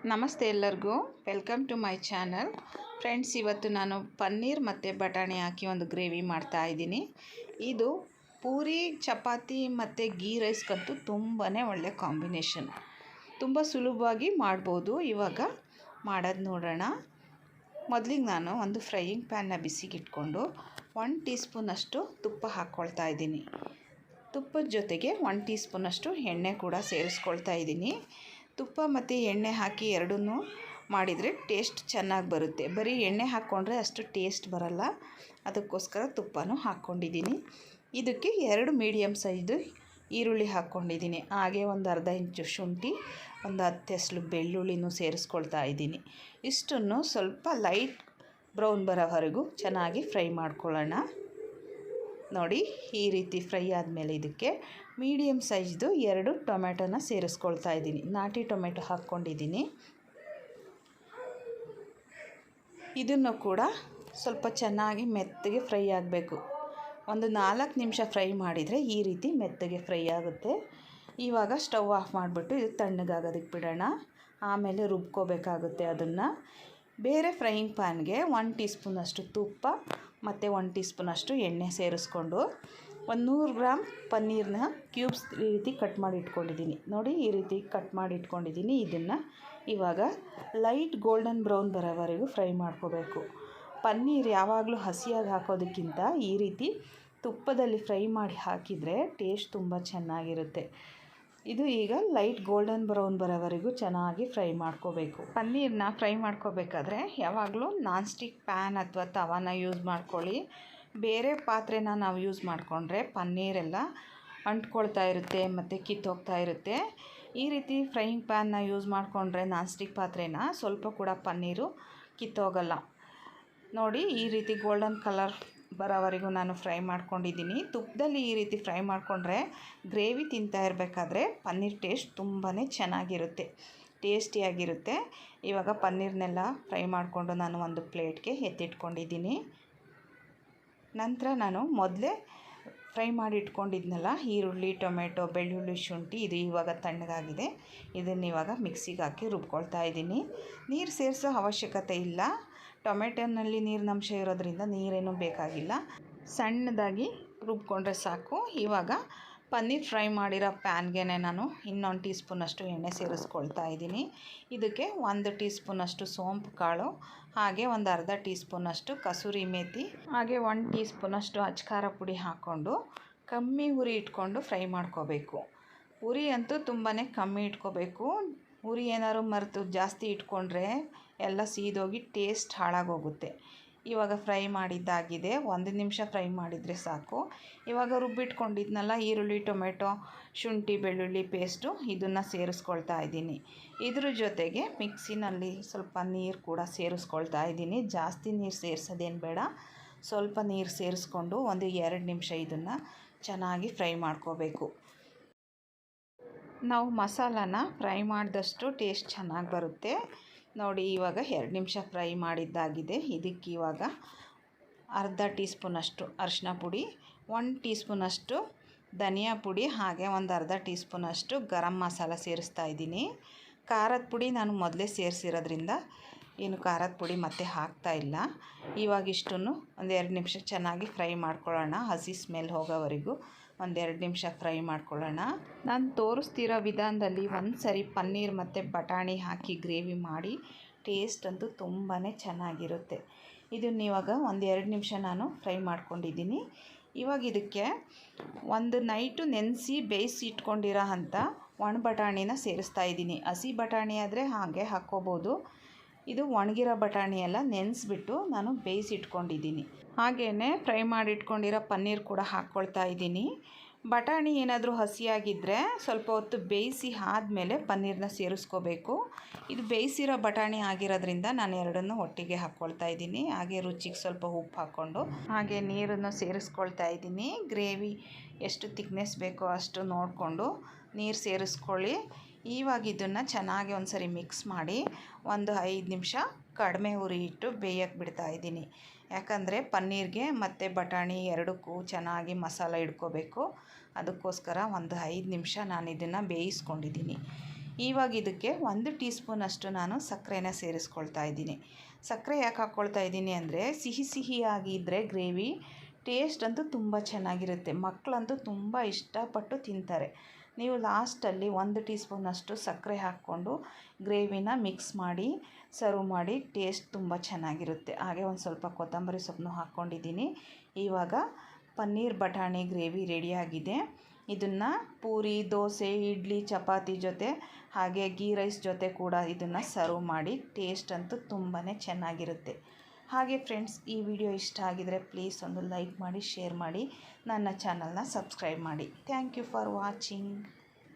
ನಮಸ್ತೆ ಎಲ್ಲರಿಗೂ, welcome to my channel. Friends, ಇವತ್ತು ನಾನು ಪನ್ನೀರ್ ಮತ್ತು ಬಟಾಣಿ ಹಾಕಿ ಒಂದು ಗ್ರೇವಿ ಮಾಡ್ತಾ ಇದ್ದೀನಿ. ಇದು ಪೂರಿ, ಚಪಾತಿ ಮತ್ತು ಗೀ ರೈಸ್ಗಂತೂ ತುಂಬಾ ಒಳ್ಳೆ ಕಾಂಬಿನೇಷನ್. ತುಂಬ ಸುಲಭವಾಗಿ ಮಾಡ್ಬೋದು. ಇವಾಗ ಮಾಡೋದು ನೋಡೋಣ. ಮೊದಲಿಗೆ ನಾನು ಒಂದು ಫ್ರೈಯಿಂಗ್ ಪ್ಯಾನ್ನ ಬಿಸಿಗಿಟ್ಕೊಂಡು 1 ಟೀ ಸ್ಪೂನಷ್ಟು ತುಪ್ಪ ಹಾಕ್ಕೊಳ್ತಾ ಇದ್ದೀನಿ. ತುಪ್ಪದ ಜೊತೆಗೆ 1 ಟೀ ಸ್ಪೂನಷ್ಟು ಎಣ್ಣೆ ಕೂಡ ಸೇರಿಸ್ಕೊಳ್ತಾ ಇದ್ದೀನಿ. ತುಪ್ಪ ಮತ್ತು ಎಣ್ಣೆ ಹಾಕಿ ಎರಡನ್ನೂ ಮಾಡಿದರೆ ಟೇಸ್ಟ್ ಚೆನ್ನಾಗಿ ಬರುತ್ತೆ. ಬರೀ ಎಣ್ಣೆ ಹಾಕ್ಕೊಂಡ್ರೆ ಅಷ್ಟು ಟೇಸ್ಟ್ ಬರಲ್ಲ. ಅದಕ್ಕೋಸ್ಕರ ತುಪ್ಪನೂ ಹಾಕ್ಕೊಂಡಿದ್ದೀನಿ. ಇದಕ್ಕೆ 2 ಮೀಡಿಯಮ್ ಸೈಜು ಈರುಳ್ಳಿ ಹಾಕ್ಕೊಂಡಿದ್ದೀನಿ. ಹಾಗೆ ಒಂದು ಅರ್ಧ ಇಂಚು ಶುಂಠಿ, ಒಂದು 10 ಎಸಳು ಬೆಳ್ಳುಳ್ಳಿನೂ ಸೇರಿಸ್ಕೊಳ್ತಾ ಇದ್ದೀನಿ. ಇಷ್ಟನ್ನು ಸ್ವಲ್ಪ ಲೈಟ್ ಬ್ರೌನ್ ಬರೋವರೆಗೂ ಚೆನ್ನಾಗಿ ಫ್ರೈ ಮಾಡ್ಕೊಳ್ಳೋಣ. ನೋಡಿ, ಈ ರೀತಿ ಫ್ರೈ ಆದಮೇಲೆ ಇದಕ್ಕೆ ಮೀಡಿಯಮ್ ಸೈಜ್ದು 2 ಟೊಮೆಟೊನ ಸೇರಿಸ್ಕೊಳ್ತಾ ಇದ್ದೀನಿ. ನಾಟಿ ಟೊಮೆಟೊ ಹಾಕ್ಕೊಂಡಿದ್ದೀನಿ. ಇದನ್ನು ಕೂಡ ಸ್ವಲ್ಪ ಚೆನ್ನಾಗಿ ಮೆತ್ತಗೆ ಫ್ರೈ ಆಗಬೇಕು. ಒಂದು 4 ನಿಮಿಷ ಫ್ರೈ ಮಾಡಿದರೆ ಈ ರೀತಿ ಮೆತ್ತಗೆ ಫ್ರೈ ಆಗುತ್ತೆ. ಇವಾಗ ಸ್ಟವ್ ಆಫ್ ಮಾಡಿಬಿಟ್ಟು ಇದು ತಣ್ಣಗಾಗೋದಕ್ಕೆ ಬಿಡೋಣ. ಆಮೇಲೆ ರುಬ್ಕೋಬೇಕಾಗುತ್ತೆ. ಅದನ್ನು ಬೇರೆ ಫ್ರೈಯಿಂಗ್ ಪ್ಯಾನ್ಗೆ 1 ಟೀ ಸ್ಪೂನಷ್ಟು ತುಪ್ಪ ಮತ್ತು 1 ಟೀ ಸ್ಪೂನಷ್ಟು ಎಣ್ಣೆ ಸೇರಿಸ್ಕೊಂಡು 100 ಗ್ರಾಮ್ ಪನ್ನೀರನ್ನ ಕ್ಯೂಬ್ಸ್ ಈ ರೀತಿ ಕಟ್ ಮಾಡಿ ಇಟ್ಕೊಂಡಿದ್ದೀನಿ. ನೋಡಿ, ಈ ರೀತಿ ಕಟ್ ಮಾಡಿ ಇಟ್ಕೊಂಡಿದ್ದೀನಿ. ಇದನ್ನು ಇವಾಗ ಲೈಟ್ ಗೋಲ್ಡನ್ ಬ್ರೌನ್ ಬರೋವರೆಗೂ ಫ್ರೈ ಮಾಡ್ಕೋಬೇಕು. ಪನ್ನೀರ್ ಯಾವಾಗಲೂ ಹಸಿಯಾಗಿ ಹಾಕೋದಕ್ಕಿಂತ ಈ ರೀತಿ ತುಪ್ಪದಲ್ಲಿ ಫ್ರೈ ಮಾಡಿ ಹಾಕಿದರೆ ಟೇಸ್ಟ್ ತುಂಬ ಚೆನ್ನಾಗಿರುತ್ತೆ. ಇದು ಈಗ ಲೈಟ್ ಗೋಲ್ಡನ್ ಬ್ರೌನ್ ಬರೋವರೆಗೂ ಚೆನ್ನಾಗಿ ಫ್ರೈ ಮಾಡ್ಕೋಬೇಕು. ಪನ್ನೀರನ್ನ ಫ್ರೈ ಮಾಡ್ಕೋಬೇಕಾದ್ರೆ ಯಾವಾಗಲೂ ನಾನ್ ಸ್ಟಿಕ್ ಪ್ಯಾನ್ ಅಥವಾ ತವಾನ ಯೂಸ್ ಮಾಡ್ಕೊಳ್ಳಿ. ಬೇರೆ ಪಾತ್ರೆನ ನಾವು ಯೂಸ್ ಮಾಡಿಕೊಂಡ್ರೆ ಪನ್ನೀರೆಲ್ಲ ಅಂಟ್ಕೊಳ್ತಾ ಇರುತ್ತೆ ಮತ್ತು ಕಿತ್ತೋಗ್ತಾ ಇರುತ್ತೆ. ಈ ರೀತಿ ಫ್ರೈಯಿಂಗ್ ಪ್ಯಾನ್ನ ಯೂಸ್ ಮಾಡಿಕೊಂಡ್ರೆ ನಾನ್ ಸ್ಟಿಕ್ ಪಾತ್ರೆನ ಸ್ವಲ್ಪ ಕೂಡ ಪನ್ನೀರು ಕಿತ್ತೋಗಲ್ಲ. ನೋಡಿ, ಈ ರೀತಿ ಗೋಲ್ಡನ್ ಕಲರ್ ಬರೋವರೆಗೂ ನಾನು ಫ್ರೈ ಮಾಡ್ಕೊಂಡಿದ್ದೀನಿ. ತುಪ್ಪದಲ್ಲಿ ಈ ರೀತಿ ಫ್ರೈ ಮಾಡಿಕೊಂಡ್ರೆ ಗ್ರೇವಿ ತಿಂತಾ ಇರಬೇಕಾದ್ರೆ ಪನ್ನೀರ್ ಟೇಸ್ಟ್ ತುಂಬಾ ಚೆನ್ನಾಗಿರುತ್ತೆ, ಟೇಸ್ಟಿಯಾಗಿರುತ್ತೆ. ಇವಾಗ ಪನ್ನೀರ್ನೆಲ್ಲ ಫ್ರೈ ಮಾಡಿಕೊಂಡು ನಾನು ಒಂದು ಪ್ಲೇಟ್ಗೆ ಎತ್ತಿಟ್ಕೊಂಡಿದ್ದೀನಿ. ನಂತರ ನಾನು ಮೊದಲೇ ಫ್ರೈ ಮಾಡಿ ಇಟ್ಕೊಂಡಿದ್ನಲ್ಲ ಈರುಳ್ಳಿ, ಟೊಮೆಟೊ, ಬೆಳ್ಳುಳ್ಳಿ, ಶುಂಠಿ, ಇದು ಇವಾಗ ತಣ್ಣಗಾಗಿದೆ. ಇದನ್ನು ಇವಾಗ ಮಿಕ್ಸಿಗೆ ಹಾಕಿ ರುಬ್ಕೊಳ್ತಾ ಇದ್ದೀನಿ. ನೀರು ಸೇರಿಸೋ ಅವಶ್ಯಕತೆ ಇಲ್ಲ. ಟೊಮೆಟೊನಲ್ಲಿ ನೀರಿನಂಶ ಇರೋದ್ರಿಂದ ನೀರೇನೂ ಬೇಕಾಗಿಲ್ಲ. ಸಣ್ಣದಾಗಿ ರುಬ್ಕೊಂಡ್ರೆ ಸಾಕು. ಇವಾಗ ಪನ್ನೀರ್ ಫ್ರೈ ಮಾಡಿರೋ ಪ್ಯಾನ್ಗೆ ನಾನು ಇನ್ನೊಂದು ಟೀ ಸ್ಪೂನಷ್ಟು ಎಣ್ಣೆ ಸೇರಿಸ್ಕೊಳ್ತಾ ಇದ್ದೀನಿ. ಇದಕ್ಕೆ 1 ಟೀ ಸ್ಪೂನಷ್ಟು ಸೋಂಪು ಕಾಳು, ಹಾಗೆ ಒಂದು ಅರ್ಧ ಟೀ ಸ್ಪೂನಷ್ಟು ಕಸೂರಿ ಮೇಥಿ, ಹಾಗೆ 1 ಟೀ ಸ್ಪೂನಷ್ಟು ಅಚ್ಕಾರ ಪುಡಿ ಹಾಕ್ಕೊಂಡು ಕಮ್ಮಿ ಉರಿ ಇಟ್ಕೊಂಡು ಫ್ರೈ ಮಾಡ್ಕೋಬೇಕು. ಉರಿ ಅಂತೂ ತುಂಬಾ ಕಮ್ಮಿ ಇಟ್ಕೋಬೇಕು. ಉರಿ ಏನಾದ್ರು ಮರೆತು ಜಾಸ್ತಿ ಇಟ್ಕೊಂಡ್ರೆ ಎಲ್ಲ ಸೀದೋಗಿ ಟೇಸ್ಟ್ ಹಾಳಾಗೋಗುತ್ತೆ. ಇವಾಗ ಫ್ರೈ ಮಾಡಿದ್ದಾಗಿದೆ. 1 ನಿಮಿಷ ಫ್ರೈ ಮಾಡಿದರೆ ಸಾಕು. ಇವಾಗ ರುಬ್ಬಿಟ್ಕೊಂಡಿದ್ನಲ್ಲ ಈರುಳ್ಳಿ, ಟೊಮೆಟೊ, ಶುಂಠಿ, ಬೆಳ್ಳುಳ್ಳಿ ಪೇಸ್ಟು, ಇದನ್ನು ಸೇರಿಸ್ಕೊಳ್ತಾ ಇದ್ದೀನಿ. ಇದ್ರ ಜೊತೆಗೆ ಮಿಕ್ಸಿನಲ್ಲಿ ಸ್ವಲ್ಪ ನೀರು ಕೂಡ ಸೇರಿಸ್ಕೊಳ್ತಾ ಇದ್ದೀನಿ. ಜಾಸ್ತಿ ನೀರು ಸೇರಿಸೋದೇನು ಬೇಡ, ಸ್ವಲ್ಪ ನೀರು ಸೇರಿಸ್ಕೊಂಡು ಒಂದು 2 ನಿಮಿಷ ಇದನ್ನು ಚೆನ್ನಾಗಿ ಫ್ರೈ ಮಾಡ್ಕೋಬೇಕು. ನಾವು ಮಸಾಲಾನ ಫ್ರೈ ಮಾಡಿದಷ್ಟು ಟೇಸ್ಟ್ ಚೆನ್ನಾಗಿ ಬರುತ್ತೆ. ನೋಡಿ, ಇವಾಗ 2 ನಿಮಿಷ ಫ್ರೈ ಮಾಡಿದ್ದಾಗಿದೆ. ಇದಕ್ಕೆ ಇವಾಗ ಅರ್ಧ ಟೀ ಸ್ಪೂನಷ್ಟು ಅರಿಶಿನ ಪುಡಿ, 1 ಟೀ ಸ್ಪೂನಷ್ಟು ಧನಿಯಾ ಪುಡಿ, ಹಾಗೆ ಒಂದು ಅರ್ಧ ಟೀ ಸ್ಪೂನಷ್ಟು ಗರಂ ಮಸಾಲ ಸೇರಿಸ್ತಾ ಇದ್ದೀನಿ. ಖಾರದ ಪುಡಿ ನಾನು ಮೊದಲೇ ಸೇರಿಸಿರೋದ್ರಿಂದ ಏನು ಖಾರದ ಪುಡಿ ಮತ್ತೆ ಹಾಕ್ತಾ ಇಲ್ಲ. ಇವಾಗ ಇಷ್ಟನ್ನು ಒಂದು 2 ನಿಮಿಷ ಚೆನ್ನಾಗಿ ಫ್ರೈ ಮಾಡ್ಕೊಳ್ಳೋಣ. ಹಸಿ ಸ್ಮೆಲ್ ಹೋಗೋವರೆಗೂ ಒಂದು 2 ನಿಮಿಷ ಫ್ರೈ ಮಾಡ್ಕೊಳ್ಳೋಣ. ನಾನು ತೋರಿಸ್ತಿರೋ ವಿಧಾನದಲ್ಲಿ ಒಂದು ಸರಿ ಪನ್ನೀರ್ ಮತ್ತು ಬಟಾಣಿ ಹಾಕಿ ಗ್ರೇವಿ ಮಾಡಿ ಟೇಸ್ಟ್ ಅಂತೂ ತುಂಬಾ ಚೆನ್ನಾಗಿರುತ್ತೆ. ಇದನ್ನು ಇವಾಗ ಒಂದು 2 ನಿಮಿಷ ನಾನು ಫ್ರೈ ಮಾಡ್ಕೊಂಡಿದ್ದೀನಿ. ಇವಾಗ ಇದಕ್ಕೆ ಒಂದು ನೈಟು ನೆನೆಸಿ ಬೇಯಿಸಿ ಇಟ್ಕೊಂಡಿರೋ ಅಂಥ ಒಣ ಬಟಾಣಿನ ಸೇರಿಸ್ತಾ ಇದ್ದೀನಿ. ಹಸಿ ಬಟಾಣಿ ಆದರೆ ಹಾಗೆ ಹಾಕ್ಕೋಬೋದು. ಇದು ಒಣಗಿರೋ ಬಟಾಣಿ ಎಲ್ಲ ನೆನೆಸ್ಬಿಟ್ಟು ನಾನು ಬೇಯಿಸಿ ಇಟ್ಕೊಂಡಿದ್ದೀನಿ. ಹಾಗೆಯೇ ಫ್ರೈ ಮಾಡಿ ಇಟ್ಕೊಂಡಿರೋ ಪನ್ನೀರ್ ಕೂಡ ಹಾಕ್ಕೊಳ್ತಾ ಇದ್ದೀನಿ. ಬಟಾಣಿ ಏನಾದರೂ ಹಸಿಯಾಗಿದ್ದರೆ ಸ್ವಲ್ಪ ಹೊತ್ತು ಬೇಯಿಸಿ ಆದಮೇಲೆ ಪನ್ನೀರನ್ನ ಸೇರಿಸ್ಕೋಬೇಕು. ಇದು ಬೇಯಿಸಿರೋ ಬಟಾಣಿ ಆಗಿರೋದ್ರಿಂದ ನಾನು ಎರಡನ್ನೂ ಒಟ್ಟಿಗೆ ಹಾಕ್ಕೊಳ್ತಾ ಇದ್ದೀನಿ. ಹಾಗೆ ರುಚಿಗೆ ಸ್ವಲ್ಪ ಉಪ್ಪು ಹಾಕ್ಕೊಂಡು ಹಾಗೆ ನೀರನ್ನು ಸೇರಿಸ್ಕೊಳ್ತಾ ಇದ್ದೀನಿ. ಗ್ರೇವಿ ಎಷ್ಟು ತಿಕ್ನೆಸ್ ಬೇಕೋ ಅಷ್ಟು ನೋಡಿಕೊಂಡು ನೀರು ಸೇರಿಸ್ಕೊಳ್ಳಿ. ಇವಾಗ ಇದನ್ನು ಚೆನ್ನಾಗಿ ಒಂದು ಸರಿ ಮಿಕ್ಸ್ ಮಾಡಿ ಒಂದು 5 ನಿಮಿಷ ಕಡಿಮೆ ಉರಿ ಇಟ್ಟು ಬೇಯಕ್ಕೆ ಬಿಡ್ತಾ ಇದ್ದೀನಿ. ಯಾಕಂದರೆ ಪನ್ನೀರ್ಗೆ ಮತ್ತು ಬಟಾಣಿ ಎರಡಕ್ಕೂ ಚೆನ್ನಾಗಿ ಮಸಾಲ ಹಿಡ್ಕೋಬೇಕು. ಅದಕ್ಕೋಸ್ಕರ ಒಂದು 5 ನಿಮಿಷ ನಾನು ಇದನ್ನು ಬೇಯಿಸ್ಕೊಂಡಿದ್ದೀನಿ. ಇವಾಗ ಇದಕ್ಕೆ 1 ಟೀ ಸ್ಪೂನಷ್ಟು ನಾನು ಸಕ್ಕರೆನ ಸೇರಿಸ್ಕೊಳ್ತಾ ಇದ್ದೀನಿ. ಸಕ್ಕರೆ ಯಾಕೆ ಹಾಕ್ಕೊಳ್ತಾ ಇದ್ದೀನಿ ಅಂದರೆ ಸಿಹಿಯಾಗಿದ್ದರೆ ಗ್ರೇವಿ ಟೇಸ್ಟ್ ಅಂತೂ ತುಂಬ ಚೆನ್ನಾಗಿರುತ್ತೆ. ಮಕ್ಕಳಂತೂ ತುಂಬ ಇಷ್ಟಪಟ್ಟು ತಿಂತಾರೆ. ನೀವು ಲಾಸ್ಟಲ್ಲಿ 1 ಟೀ ಸ್ಪೂನಷ್ಟು ಸಕ್ಕರೆ ಹಾಕ್ಕೊಂಡು ಗ್ರೇವಿನ ಮಿಕ್ಸ್ ಮಾಡಿ ಸರ್ವ್ ಮಾಡಿ ಟೇಸ್ಟ್ ತುಂಬ ಚೆನ್ನಾಗಿರುತ್ತೆ. ಹಾಗೆ ಒಂದು ಸ್ವಲ್ಪ ಕೊತ್ತಂಬರಿ ಸೊಪ್ಪನ್ನು ಹಾಕ್ಕೊಂಡಿದ್ದೀನಿ. ಇವಾಗ ಪನ್ನೀರ್ ಬಟಾಣಿ ಗ್ರೇವಿ ರೆಡಿಯಾಗಿದೆ. ಇದನ್ನು ಪೂರಿ, ದೋಸೆ, ಇಡ್ಲಿ, ಚಪಾತಿ ಜೊತೆ ಹಾಗೆ ಗೀ ರೈಸ್ ಜೊತೆ ಕೂಡ ಇದನ್ನು ಸರ್ವ್ ಮಾಡಿ ಟೇಸ್ಟ್ ಅಂತೂ ತುಂಬಾ ಚೆನ್ನಾಗಿರುತ್ತೆ. ಹಾಗೆ ಫ್ರೆಂಡ್ಸ್, ಈ ವಿಡಿಯೋ ಇಷ್ಟ ಆಗಿದರೆ ಪ್ಲೀಸ್ ಒಂದು ಲೈಕ್ ಮಾಡಿ, ಶೇರ್ ಮಾಡಿ, ನನ್ನ ಚಾನಲ್ನ ಸಬ್ಸ್ಕ್ರೈಬ್ ಮಾಡಿ. Thank you for watching.